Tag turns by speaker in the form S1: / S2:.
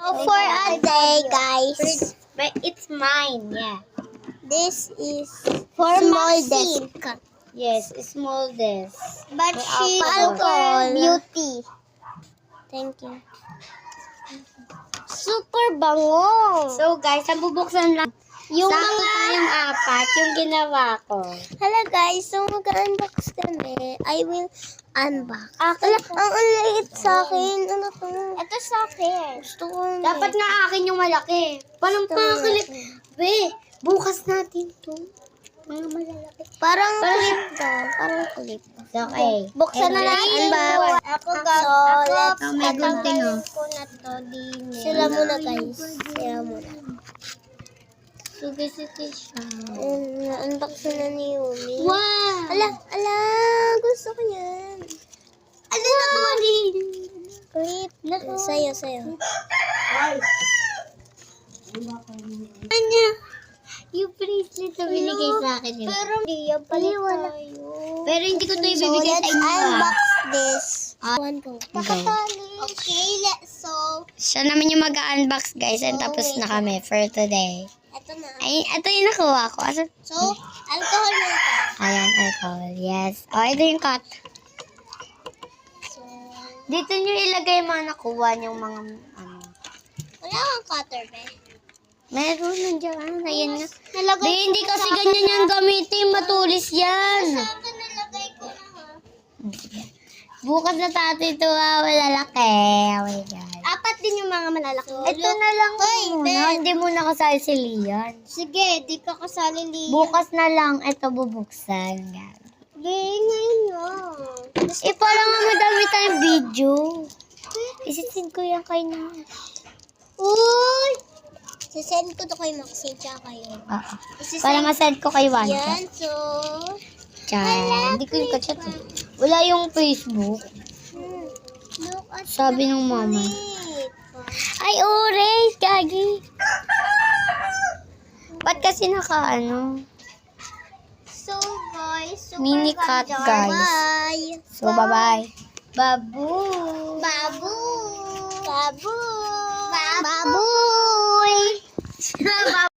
S1: For a day, guys.
S2: But it's mine, yeah.
S1: This is
S2: For
S1: small
S2: Maxine.
S1: desk.
S2: Yes, small this.
S1: But
S2: May
S1: she's
S2: alcohol.
S1: beauty. Thank you.
S2: Super bango. So guys, ang bubuksan lang.
S1: Yung
S2: Sakto
S1: mga...
S2: tayong apat, yung ginawa ko.
S1: Hello guys, so mag-unbox kami. I will unbox.
S2: Akin
S1: Ang liit sa akin. Ano to? Ito sa akin. Gusto ko.
S2: Dapat nga akin yung malaki. Parang pakilit. Be, bukas natin to. Mga malalaki.
S1: Parang clip to. Parang clip.
S2: Okay.
S1: Buksan na natin ba? Ako
S2: So, may gunting, oh.
S1: ko na to din. Sila muna guys. Sila muna.
S2: So guys, ito siya.
S1: Na-unbox na ni Yumi.
S2: Wow!
S1: Ala, gusto ko yan.
S2: Ano na to din?
S1: Clip. Sa'yo.
S2: Ano? Yung bracelet na binigay sa akin yun.
S1: Pero hindi yan pala tayo.
S2: Pero hindi ko to
S1: So,
S2: ibibigay sa
S1: let's
S2: inyo.
S1: unbox this.
S2: Okay.
S1: Okay, so,
S2: Siya naman yung mag-unbox guys and tapos na kami for today.
S1: eto na.
S2: Ay, ito yung nakuha ko.
S1: So, alcohol na ito.
S2: Ayan, alcohol. Yes. Oh, ito yung cut.
S1: So,
S2: Dito nyo ilagay yung mga nakuha yung mga ano.
S1: wala kang cutter, be.
S2: Meron nandiyan. Ayan nga.
S1: Nalagay
S2: Di, hindi kasi ganyan yan gamitin. Matulis yan.
S1: Saan ka nalagay ko na ha?
S2: Bukas na tayo ito malalaki. Oh my God.
S1: Apat din yung mga malalaki.
S2: Ito na lang muna. Hindi muna kasali si Leon.
S1: Sige, di ka kasali liya.
S2: Bukas na lang ito bubuksan.
S1: Ngayon nga.
S2: Parang nga madami tayong video. Isisin ko yan kay na.
S1: Uy! Sisend ko to kay Maxine tsaka kayo.
S2: Para masend ko kay Wanda.
S1: Yan, so...
S2: Chan. Hindi ko yung kachat eh. Wala yung Facebook.
S1: Look at
S2: Sabi ng mama.
S1: it.
S2: Ay, orange, gagi. Ba't kasi naka ano?
S1: So, guys, super
S2: Mini cut,
S1: ganda.
S2: guys.
S1: Bye!
S2: So, bye-bye.
S1: Babu! Babu! Babu! Babu!